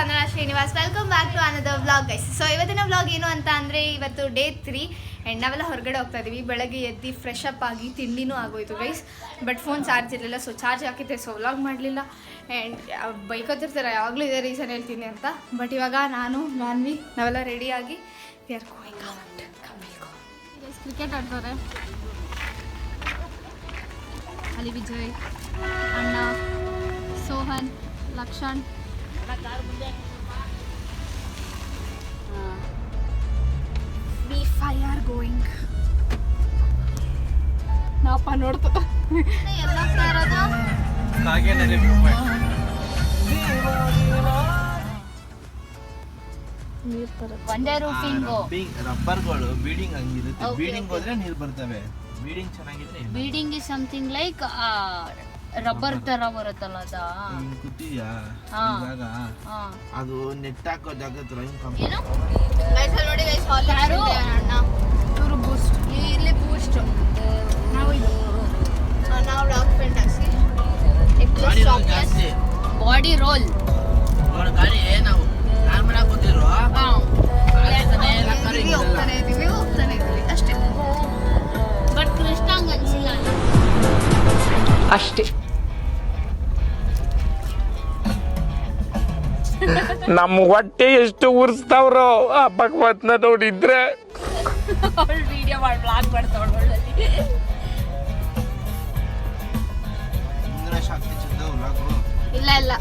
Vandana Srinivas. Welcome back to another vlog guys. So ಇವತ್ತಿನ vlog ಏನು ಅಂತ ಅಂದರೆ ಇವತ್ತು ಡೇ 3 ಆ್ಯಂಡ್ ನಾವೆಲ್ಲ ಹೊರಗಡೆ ಹೋಗ್ತಾ ಇದ್ದೀವಿ. ಬೆಳಗ್ಗೆ ಎದ್ದು ಫ್ರೆಶ್ ಅಪ್ ಆಗಿ ತಿಂಡಿನೂ ಆಗೋಯ್ತು ಗೈಸ್. ಬಟ್ ಫೋನ್ ಚಾರ್ಜ್ ಇರಲಿಲ್ಲ, ಸೊ ಚಾರ್ಜ್ ಹಾಕಿದ್ದೆ, ಸೊ ವ್ಲಾಗ್ ಮಾಡಲಿಲ್ಲ. ಆ್ಯಂಡ್ ಬೈಕೋತಿರ್ತಾರೆ ಯಾವಾಗಲೂ ಇದೇ ರೀಸನ್ ಹೇಳ್ತೀನಿ ಅಂತ. ಬಟ್ ಇವಾಗ ನಾನು ಮಾನ್ವಿ ನಾವೆಲ್ಲ ರೆಡಿಯಾಗಿ we are going out. Cricket ಆಡ್ತಾರೆ ಅಲ್ಲಿ ವಿಜಯ್, ಅಣ್ಣ, ಸೋಹನ್, ಲಕ್ಷಣ್. We 5 are going. ನಾವಪ್ಪ ನೋಡ್ತು ಎಲ್ಲ ಇರೋದು ನೀರು ಬರುತ್ತೆ. ಒಂದೇ ರೂಫಿಂಗು ರಬ್ಬರ್ಗಳು ಬೀಡಿಂಗ್ ಹಂಗಿರುತ್ತೆ. ಬೀಡಿಂಗ್ ಹೋದ್ರೆ ನೀರು ಬರ್ತವೆ. ಬೀಡಿಂಗ್ ಚೆನ್ನಾಗಿದ್ರೆ breeding is something like rubber ತರ ಬರುತ್ತಲ್ಲ ಅದ ಗೊತ್ತಿದ್ಯಾ? ಇವಾಗ ಅದು ನೆಟ್ ಹಾಕೋ ಜಾಗ ಹತ್ರ ಏನು ಗೈಸ್ ಅಲ್ಲಿ ನೋಡಿ ಗೈಸ್ ಹಾಲ್ ಅಣ್ಣ ಇವರು ಬೂಸ್ಟ್ ಇಲ್ಲಿ ಬೂಸ್ಟ್ ನಾವು ಡಾಕ್ ಫ್ರೆಂಡ್ ಹಾಕಿ ಜಾಸ್ತಿ ಬಾಡಿ ರೋಲ್ ಗಾಡಿ ನಾವು ನಾರ್ಮಲ್ ಆಗಿ ಗೊತ್ತಿರೋ ಹೋಗ್ತಾನೆ ಇದೀವಿ ಅಷ್ಟೇ. ಬಟ್ ಕೃಷ್ಣ ಹಂಗ ಅನ್ಸಿಲ್ಲ ಅಷ್ಟೇ. ನಮ್ಮ ಹೊಟ್ಟೆ ಎಷ್ಟು ಉರ್ಸ್ತಾವ್ರೋ ಆ ಭಗವತ್ನ ನೋಡಿದ್ರೆ. ವಿಡಿಯೋ ಮಾಡಿ ಬ್ಲಾಗ್ ಮಾಡ್ತಾವಳು ಇಲ್ಲ ಇಲ್ಲ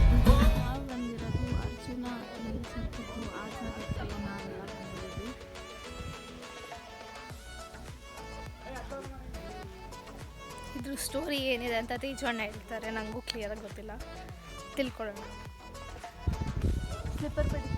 ಇದ್ರ ಸ್ಟೋರಿ ಏನಿದೆ ಅಂತ ತೇಜಣ್ಣ ಹೇಳ್ತಾರೆ. ನನಗೂ ಕ್ಲಿಯರಾಗಿ ಗೊತ್ತಿಲ್ಲ, ತಿಳ್ಕೊಳ್ಳೋಣ. ಸ್ಲಿಪ್ಪರ್ ಪಡಿ.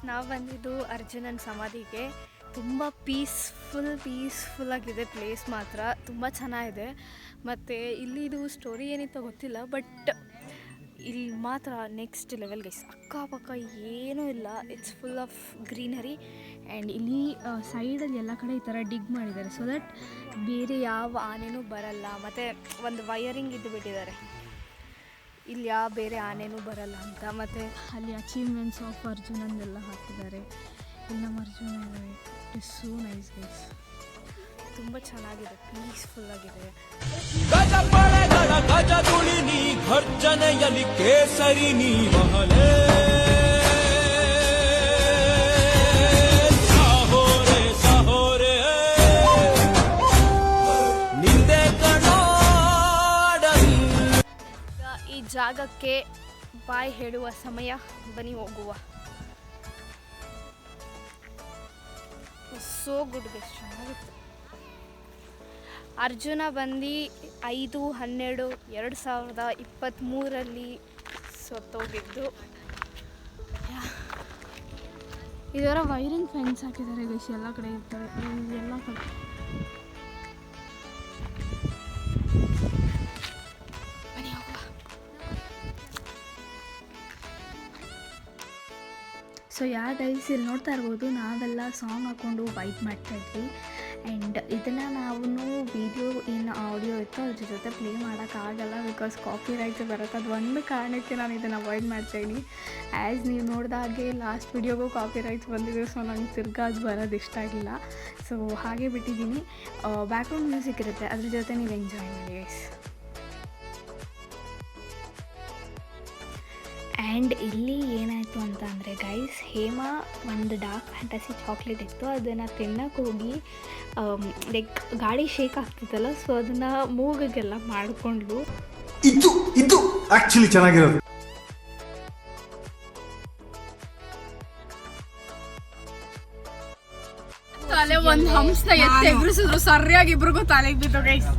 ನಾವು ಬಂದಿದ್ದು ಅರ್ಜುನನ್ ಸಮಾಧಿಗೆ. ತುಂಬ ಪೀಸ್ಫುಲ್ ಆಗಿದೆ ಪ್ಲೇಸ್, ಮಾತ್ರ ತುಂಬ ಚೆನ್ನಾಗಿದೆ. ಮತ್ತು ಇಲ್ಲಿದು ಸ್ಟೋರಿ ಏನಿತ್ತು ಗೊತ್ತಿಲ್ಲ, ಬಟ್ ಇಲ್ಲಿ ಮಾತ್ರ ನೆಕ್ಸ್ಟ್ ಲೆವೆಲ್ ಗೈಸ್. ಅಕ್ಕಪಕ್ಕ ಏನೂ ಇಲ್ಲ, it's full of greenery. And ಇಲ್ಲಿ ಸೈಡಲ್ಲಿ ಎಲ್ಲ ಕಡೆ ಈ ಥರ ಡಿಗ್ ಮಾಡಿದ್ದಾರೆ, ಸೊ ದಟ್ ಬೇರೆ ಯಾವ ಆನೆನೂ ಬರಲ್ಲ. ಮತ್ತು ಒಂದು ವಯರಿಂಗ್ ಇದ್ದು ಬಿಟ್ಟಿದ್ದಾರೆ, ಇಲ್ಲಿ ಯಾವ ಬೇರೆ ಆನೆನೂ ಬರಲ್ಲ ಅಂತ. ಮತ್ತು ಅಲ್ಲಿ ಅಚೀವ್ಮೆಂಟ್ಸ್ ಆಫ್ ಅರ್ಜುನನ್ನೆಲ್ಲ ಹಾಕಿದ್ದಾರೆ. ಇಲ್ಲಿ ನಮ್ಮ Arjuna it is so nice guys. ತುಂಬ ಚೆನ್ನಾಗಿದೆ, ಪೀಸ್ಫುಲ್ ಆಗಿದೆ. ಘರ್ಜನೆಯಲ್ಲಿ ಕೇಸರಿ ನೀ ಮಹಲೇ ಸಾಹೋರೆ ಸಾಹೋರೆ ನಿಂದೆ ಕಣಾಡಲಿ. ಈ ಜಾಗಕ್ಕೆ ಬಾಯ್ ಹೇಳುವ ಸಮಯ, ಬನ್ನಿ ಹೋಗುವ. ಸೋ ಗುಡ್ ಗೈಸ್, ಚೆನ್ನಾಗಿತ್ತು. ಅರ್ಜುನ ಬಂದು 5/12/2023 ಸತ್ತೋಗಿದ್ದು. ಇದರ ವೈರಿಂಗ್ ಫೆನ್ಸ್ ಹಾಕಿದ್ದಾರೆ ಗೈಸ್, ಎಲ್ಲ ಕಡೆ ಇರ್ತವೆ ಎಲ್ಲ ಕಡೆ. ಸೊ ಗೈಸ್ ಇಲ್ಲಿ ನೋಡ್ತಾ ಇರ್ಬೋದು, ನಾವೆಲ್ಲ ಸಾಂಗ್ ಹಾಕ್ಕೊಂಡು ವೈಟ್ ಮಾಡ್ತಾಯಿದ್ವಿ. ಆ್ಯಂಡ್ ಇದನ್ನು ನಾವು ವೀಡಿಯೋ ಏನು ಆಡಿಯೋ ಇತ್ತು ಅದ್ರ ಜೊತೆ ಪ್ಲೇ ಮಾಡೋಕ್ಕಾಗಲ್ಲ, ಬಿಕಾಸ್ ಕಾಪಿ ರೈಟ್ ಬರುತ್ತೆ. ಅದು ಒಂದು ಕಾರಣಕ್ಕೆ ನಾನು ಇದನ್ನು ಅವಾಯ್ಡ್ ಮಾಡ್ತಾಯಿದ್ದೀನಿ. ಆ್ಯಸ್ ನೀವು ನೋಡಿದಾಗೆ ಲಾಸ್ಟ್ ವೀಡಿಯೋಗೂ ಕಾಪಿ ರೈಟ್ಸ್ ಬಂದಿದೆ, ಸೊ ನಂಗೆ ತಿರ್ಗಾ ಅದು ಬರೋದು ಇಷ್ಟ ಆಗಿಲ್ಲ, ಸೊ ಹಾಗೆ ಬಿಟ್ಟಿದ್ದೀನಿ. ಬ್ಯಾಕ್ಗ್ರೌಂಡ್ ಮ್ಯೂಸಿಕ್ ಇರುತ್ತೆ, ಅದ್ರ ಜೊತೆ ನೀವು ಎಂಜಾಯ್ ಮಾಡಿ ಗೈಸ್. ಆ್ಯಂಡ್ ಇಲ್ಲಿ ಏನಾಯಿತು ಅಂತ ಅಂದರೆ ಗೈಸ್, ಹೇಮಾ ಒಂದು ಡಾರ್ಕ್ ಫ್ಯಾಂಟಸಿ ಚಾಕ್ಲೇಟ್ ಇತ್ತು, ಅದನ್ನು ತಿನ್ನೋಕೆ ಹೋಗಿ ಲೈಕ್ ಗಾಡಿ ಶೇಕ್ ಆಗ್ತಿತ್ತಲ್ಲ, ಸೊ ಅದನ್ನು ಮೂಗಿಗೆಲ್ಲ ಮಾಡಿಕೊಂಡ್ಲು. ಇದು ಆ್ಯಕ್ಚುಲಿ ಚೆನ್ನಾಗಿರೋದು. ತಲೆ ಒಂದು ಹಂಸನ ಎತ್ತಿ ಎದುರಿಸಿದ್ರು, ಸರಿಯಾಗಿ ಇಬ್ರಿಗೂ ತಲೆಗೆ ಬಿತ್ತು ಗೈಸ್.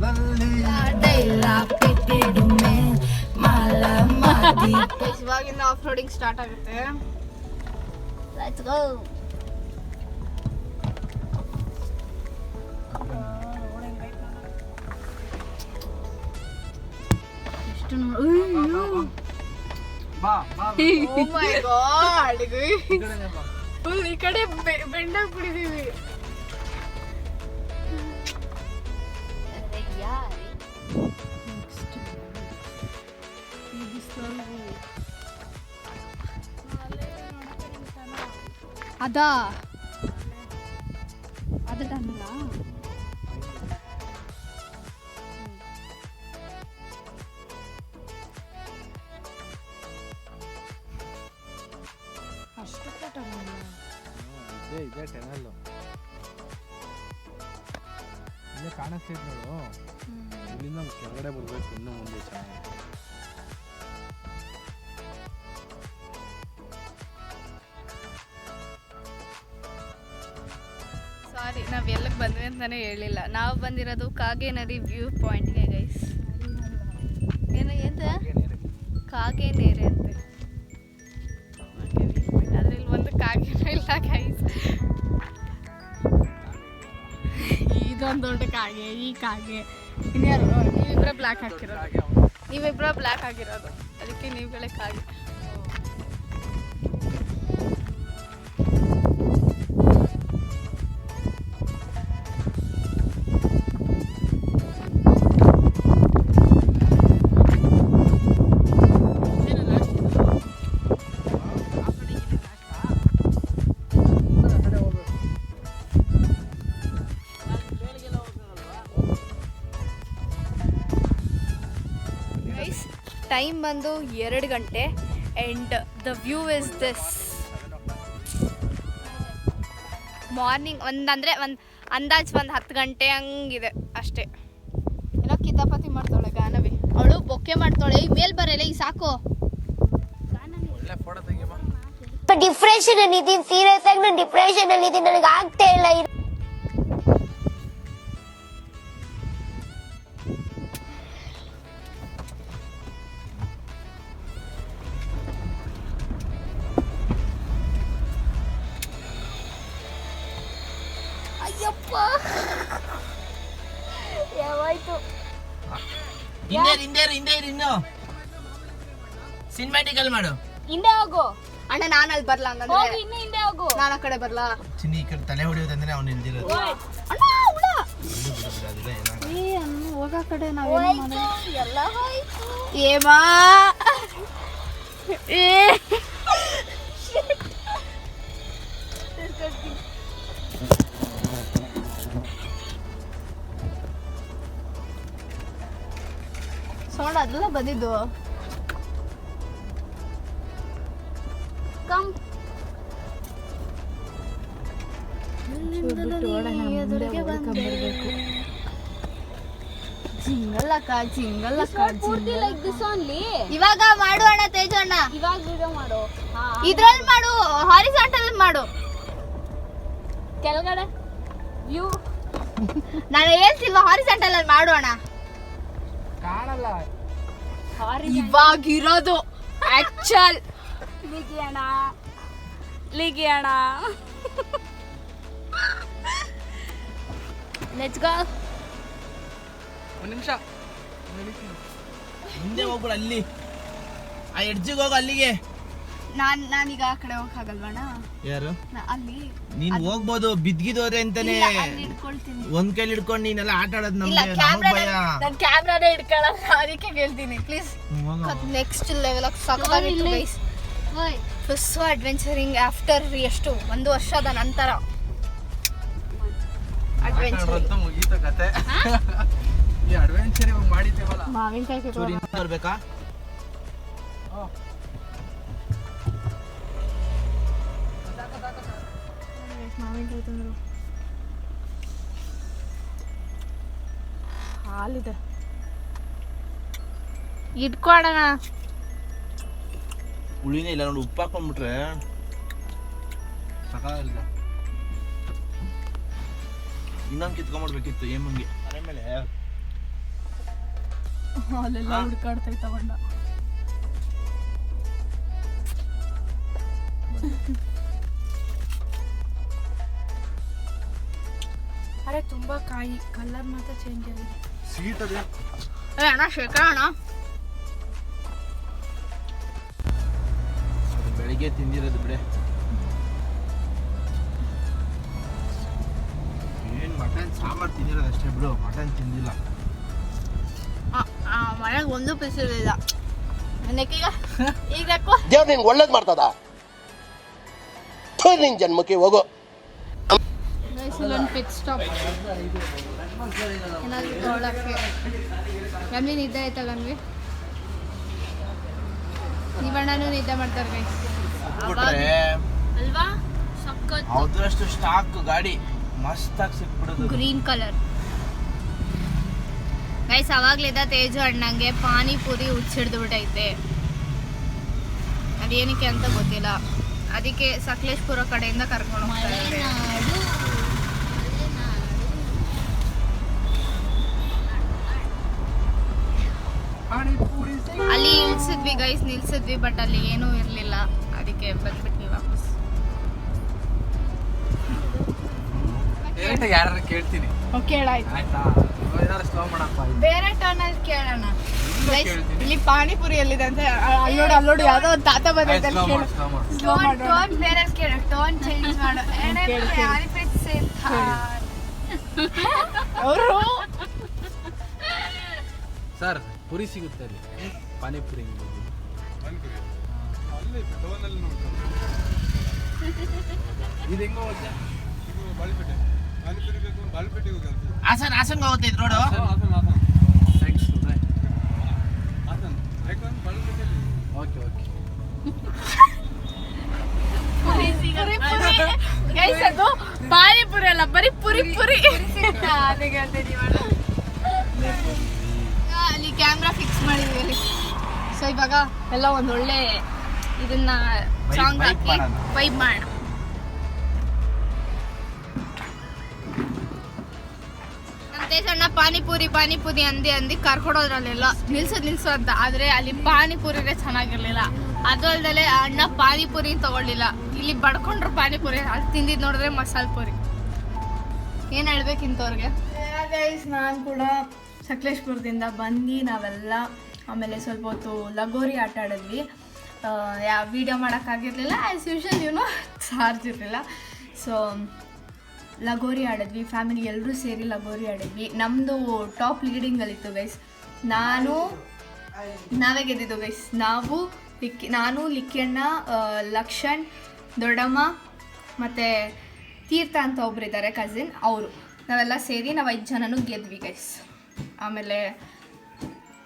ಇವಾಗಿಂದ ಆಫ್ ರೋಡಿಂಗ್ ಸ್ಟಾರ್ಟ್ ಆಗುತ್ತೆ. Let's go. ಎಷ್ಟು ಓ ಮೈ ಗಾಡ್ ಫುಲ್ ಈ ಕಡೆ ಬೆಂಡಾಗ್ಬಿಟ್ಟಿದೀವಿ. ಅದಾ ಅದು ಟನ್ನಲ್ಲ ಅಷ್ಟು ಟನ್ನಲ್ಲ. ಇದೆ ಟನಲ್ ಇಲ್ಲೇ ಕಾಣಿಸ್ತಿದ್ ನೋಡು. ಇಲ್ಲಿಂದ ಕೆಳಗಡೆ ಬರ್ಬೇಕು ಇನ್ನು ಮುಂದೆ ಚೆನ್ನಾಗಿ. ಸಾರಿ, ನಾವು ಎಲ್ಲಿಗೆ ಬಂದ್ವಿ ಅಂತಲೇ ಹೇಳಿಲ್ಲ. ನಾವು ಬಂದಿರೋದು ಕಾಗೇನರಿ ವ್ಯೂ ಪಾಯಿಂಟ್ಗೆ ಗೈಸ್. ಏನು ಎಂತ ಕಾಗೇನೇರಿ ಅಂತೆ. ಆದರೆ ಇಲ್ಲಿ ಒಂದು ಕಾಗೇನೂ ಇಲ್ಲ ಗೈಸ್. ಇದೊಂದು ದೊಡ್ಡ ಕಾಗೆ, ಈ ಕಾಗೆ. ಇನ್ಯಾರು ನೀವಿಬ್ಬರೇ ಬ್ಲ್ಯಾಕ್ ಆಗಿರೋದು, ಅದಕ್ಕೆ ನೀವುಗಳೇ ಕಾಗೆ. ಟೈಮ್ ಬಂದು 2 ಗಂಟೆ and the view is this. Morning ಅಂದರೆ ಅಂದಾಜು 10 ಗಂಟೆ ಹಂಗಿದೆ ಅಷ್ಟೇ. ಏನೋ ಕಿತಾಪತಿ ಮಾಡ್ತಾಳೆ ಗಾನವಿ, ಅವಳು ಬೊಕ್ಕೆ ಮಾಡ್ತಾಳೆ. ಈಗ ಮೇಲ್ ಬರಲ್ಲ, ಈಗ ಸಾಕು. ಡಿಪ್ರೆಷನ್ ಅಲ್ಲಿ ಇದೀನಿ, ಸೀರಿಯಸ್ ಆಗಿ ನಾನು ಡಿಪ್ರೆಷನ್ ಅಲ್ಲಿ ಇದೀನಿ, ನನಗೆ ಆಗ್ತಾ ಇಲ್ಲ. ಅಯ್ಯಪ್ಪ ಯಾವಾಯ್ತು. ಹಿಂದೆ ಇನ್ನು ಸಿನಿಮ್ಯಾಟಿಕಲ್ ಮಾಡು. ಹಿಂದೆ ಹೋಗು ಅಣ್ಣ, ನಾನು ಅಲ್ಲಿ ಬರ್ಲಾ ಹಂಗಂದ್ರೆ. ಇನ್ನು ಹಿಂದೆ ಹೋಗು. ನಾನು ಆ ಕಡೆ ಬರ್ಲಾ? ಚಿನ್ನಿ ಈ ಕಡೆ ತಲೆ ಹೊಡಿಯೋದಂದ್ರೆ ಅವ್ನು ನಿಲ್ದಿರೋದು. ಅಣ್ಣ ಹುಳ ಹೋಗ ಕಡೆ ಎಲ್ಲ ಹೋಯ್ತು. ಏಮಾ ಸೌಂಡ್ ಅದೆಲ್ಲ ಬಂದಿದ್ದು. ಕಮ್ ಇವಾಗ ಮಾಡು ಅಣ್ಣ, ತೇಜು ಅಣ್ಣ. ಇವಾಗ ವಿಡಿಯೋ ಮಾಡು. ಇದ್ರಲ್ಲಿ ಮಾಡು, ಹಾರಿಸಾಂಟಲ್ ಮಾಡು. ಕೆಳಗಡೆ ವ್ಯೂ ನಾನು ಹೇಳ್ತಿಲ್ವಾ, ಹಾರಿಸಾಂಟಲ್ ಅಲ್ಲಿ ಮಾಡು ಅಣ್ಣ. ಕಾಣಲ್ಲ ಇವಾಗಿರೋದು ಆಕ್ಚುಲ್ ಲಿಗಿಯಣ. Let's go. ಒಂದು ನಿಮಿಷ ಮುಂದೆ ಹೋಗ್ಬಿಡು, ಅಲ್ಲಿ ಆ ಎಡ್ಜಿಗೆ ಹೋಗು, ಅಲ್ಲಿಗೆ. ನಾನೀಗ ಆ ಕಡೆ ಹೋಗಕ್ಕಾಗಲ್ವಣ್ಣ? ಯಾರು ಅಲ್ಲಿ ನೀನ್ ಹೋಗ್ಬೋದು, ಬಿದ್ಗಿದೋರೆ ಅಂತಾನೆ ಅಲ್ಲಿ ಇಟ್ಕೊಳ್ತೀನಿ. ಒಂದ್ ಕೈಲಿ ಹಿಡ್ಕೊಂಡು ನೀನೆಲ್ಲ ಆಟ ಆಡೋದ್ ಇಲ್ಲ, ನಮ್ಗೆ ಭಯ. ನಾನು ಕ್ಯಾಮ್ರಾನೇ ಇಟ್ಕೊಳ್ಳಲ್ಲ, ಅದಕ್ಕೆ ಹೇಳ್ತೀನಿ ಪ್ಲೀಸ್. ನೆಕ್ಸ್ಟ್ ಲೆವೆಲ್ ಸಕ್ಕತ್ತಾಗಿತ್ತು ಗೈಸ್. ಫಸ್ಟ್ ಅಡ್ವೆಂಚರಿಂಗ್ ಆಫ್ಟರ್ ಎಷ್ಟು 1 ವರ್ಷದ ನಂತರ ಅಡ್ವೆಂಚರ್ ಮುಗೀತು ಕತೆ. ಈ ಅಡ್ವೆಂಚರ್ ಇವಾಗ ಮಾಡಿದ್ದೇವಲ್ಲ. ಮಾವಿನಕಾಯಿ ಬರ್ಬೇಕಾ? ಮಾವಿನಕಾಯಿ ತಂದ್ರು. ಹಾಲಿದೆ, ಇಟ್ಕೊಡೋಣ. ಹುಳಿನೇ ಇಲ್ಲ ನೋಡಿ, ಉಪ್ಪು ಹಾಕೊಂಡ್ಬಿಟ್ರೆ ಸಾಕಾಗಿಲ್ಲ. ಇನ್ನೊಂದು ಕಿತ್ಕೊಂಡ್ಬಿಡ್ಬೇಕಿತ್ತು ಏಮಂಗೆ ಮನೆ ಮೇಲೆ. ಅಲ್ಲೆಲ್ಲ ಹುಡ್ಕಾಡ್ತಾ ತಗೊಂಡ. ಅರೆ ತುಂಬಾ ಕಾಯಿ, ಕಲರ್ ಮಾತ್ರ ಚೇಂಜ್ ಆಗಿದೆ. ಸ್ವೀಟ್ ಅದೇ ಅಣ್ಣ ಶೇಖರ ಅಣ್ಣ ಬೆಳಿಗ್ಗೆ ತಿಂದಿರೋದು ಬಿಡೆ. ಏನು ಮಟನ್ ಸಾಂಬಾರು ತಿಂದಿರೋದು ಅಷ್ಟೇ ಬಿಡು, ಮಟನ್ ತಿಂದಿಲ್ಲ. ಮನೆಗೆ ಒಂದು ಪೀಸ್ ಇರಲಿಲ್ಲ. ನೆಕ್ಕೀಗ ಈಗ ದೇವ್ರು ನಿನ್ಗೆ ಒಳ್ಳೇದು ಮಾಡ್ತದ, ನಿನ್ ಜನ್ಮಕ್ಕೆ ಹೋಗೋ. ಇಲ್ಲೊಂದು ಪಿಕ್ ಸ್ಟಾಪ್ ಏನಾದರೂ ತೊಗೊಳಕ್ಕೆ. ಗಮ್ಲಿ ನಿದ್ದೆ ಆಯ್ತಾ ಗಮ್ಲಿ? ನೀವಣ್ಣನೂ ನಿದ್ದೆ ಮಾಡ್ತಾರೆ ಗೈಸ್. ಅಲ್ವಾ? ಸಖತ್ ಅದ್ರಷ್ಟು ಸ್ಟಾಕ್ ಗಾಡಿ ಮಸ್ತಾಗಿ ಸಿಕ್ಬಿಡೋದು. Green colour. ಗೈಸ್ ಅವಾಗ್ಲಿದ್ದ ತೇಜು ಅಣ್ಣಂಗೆ ಪಾನಿಪುರಿ ಹುಚ್ಚಿಡ್ದು ಬಿಟ್ಟೈತೆ. ಅದೇನಕ್ಕೆ ಅಂತ ಗೊತ್ತಿಲ್ಲ. ಅದಕ್ಕೆ ಸಕಲೇಶ್ಪುರ ಕಡೆಯಿಂದ ಕರ್ಕೊಂಡು ಹೋಗ್ತಾರೆ. ಅಲ್ಲಿ ಇಳಿಸಿದ್ವಿ ಗೈಸ್, ನಿಲ್ಸಿದ್ವಿ, ಬಟ್ ಅಲ್ಲಿ ಏನೂ ಇರಲಿಲ್ಲ. ಅದಕ್ಕೆ ಬಂದ್ಬಿಟ್ವಿ ವಾಪಸ್. ಯಾರು ಕೇಳ್ತೀನಿ ಕೇಳಾಯ್ತು. ಆಯ್ತಾ? ಏನಾದ್ರು ಸ್ಲೋ ಮಾಡಪ್ಪ. ಬೇರೆ ಟರ್ನಲ್ಲಿ ಕೇಳೋಣ. ಇಲ್ಲಿ ಪಾನಿಪುರಿ ಎಲ್ಲಿದೆ ಅಂತ ಅಲ್ಲೋಡು ಯಾವ್ದೋ ಒಂದು ತಾತ ಬಂದೈತೆ ಅಲ್ಲಿ ಕೇಳು. ಸ್ಲೋ ಮಾಡು. ಟೋನ್ ಬೇರೆ ಕೇಳು, ಟೋನ್ ಚೇಂಜ್ ಮಾಡು. ಅವರು ಸರ್ ಪುರಿ ಸಿಗುತ್ತೆ ಅಲ್ಲಿ, ಪಾನಿಪುರಿ. ಇದು ಹೆಂಗೋ ಹಾಸನ್ ಹಾಸನ್ಗೆ ಹೋಗುತ್ತೆ ಇದು road. Thanks. Okay okay. Guys ಅದು ಪಾನಿಪುರಿ ಅಲ್ಲ, ಬರೀ ಪುರಿ ಪುರಿ. ಅಲ್ಲಿ ಕ್ಯಾಮ್ರಾ ಫಿಕ್ಸ್ ಮಾಡಿದ್ವಿ. ಸೊ ಇವಾಗ ಎಲ್ಲ ಒಂದೊಳ್ಳೆ ಇದನ್ನ ಸಾಂಗ್ ಹಾಕಿ ವೈಬ್ ಮಾಡೋಣ. ನಮ್ಮ ತೇಜಣ್ಣ ಪಾನಿಪುರಿ ಪಾನಿಪುರಿ ಅಂದಿ ಕರ್ಕೊಡೋದ್ರಲ್ಲೆಲ್ಲ ನಿಲ್ಸು ಅಂತ. ಆದ್ರೆ ಅಲ್ಲಿ ಪಾನಿಪುರಿನೇ ಚೆನ್ನಾಗಿರ್ಲಿಲ್ಲ. ಅದು ಅಲ್ದಲೆ ಅಣ್ಣ ಪಾನಿಪುರಿ ತಗೊಳ್ಳಿಲ್ಲ. ಇಲ್ಲಿ ಬಡ್ಕೊಂಡ್ರು ಪಾನಿಪುರಿ. ಅಲ್ಲಿ ತಿಂದಿದ್ದು ನೋಡಿದ್ರೆ ಮಸಾಲೆ ಪುರಿ. ಏನು ಹೇಳ್ಬೇಕಿಂತವ್ರಿಗೆ? ಗೈಸ್ ನಾನು ಕೂಡ ಸಕಲೇಶ್ಪುರದಿಂದ ಬಂದು ನಾವೆಲ್ಲ ಆಮೇಲೆ ಸ್ವಲ್ಪ ಹೊತ್ತು ಲಗೋರಿ ಆಟ ಆಡಿದ್ವಿ. ಯಾವ ವೀಡಿಯೋ ಮಾಡೋಕ್ಕಾಗಿರಲಿಲ್ಲ, ಆ್ಯಸ್ ಯೂಶಲ್ ಚಾರ್ಜ್ ಇರಲಿಲ್ಲ. ಸೊ ಲಗೋರಿ ಆಡಿದ್ವಿ, ಫ್ಯಾಮಿಲಿ ಎಲ್ಲರೂ ಸೇರಿ ಲಗೋರಿ ಆಡಿದ್ವಿ. ನಮ್ಮದು ಟಾಪ್ ಲೀಡಿಂಗಲ್ಲಿತ್ತು ಗೈಸ್. ನಾವೇ ಗೆದ್ದಿದ್ದು ಗೈಸ್. ನಾನು ಲಿಕ್ಕಿಯಣ್ಣ, ಲಕ್ಷಣ್, ದೊಡ್ಡಮ್ಮ ಮತ್ತು ತೀರ್ಥ ಅಂತ ಒಬ್ಬರಿದ್ದಾರೆ ಕಸಿನ್, ಅವರು ನಾವೆಲ್ಲ ಸೇರಿ ನಾವು 5 ಜನನೂ ಗೆದ್ವಿ ಗೈಸ್. ಆಮೇಲೆ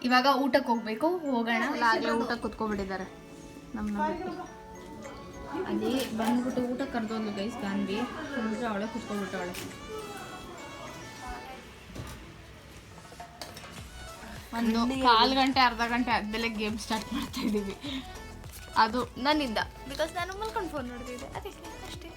ಇವಾಗ ಊಟಕ್ಕೆ ಹೋಗೋಣ. ಆಗಲೇ ಊಟ ಕುತ್ಕೊಬಿಟ್ಟಿದ್ದಾರೆ ನಮ್ಮ ಅಲ್ಲಿ ಬಂದ್ಬಿಟ್ಟು ಊಟ ಕರೆದೋದ್ಲು ಗೈಸ್. ಗಾಂಧಿ ಅಂದ್ರೆ ಅವಳೆ ಕುತ್ಕೊಬಿಟ್ಟವಳೆ. ಒಂದು 1/4 ಗಂಟೆ ಅರ್ಧ ಗಂಟೆ ಆದಮೇಲೆ ಗೇಮ್ ಸ್ಟಾರ್ಟ್ ಮಾಡ್ತಾ ಇದ್ದೀವಿ. ಅದು ನನ್ನಿಂದ, ಬಿಕಾಸ್ ನಾನು ಮಲ್ಕೊಂಡು ಫೋನ್ ನೋಡ್ತಿದ್ದೆ, ಅದಕ್ಕೆ ಅಷ್ಟೇ.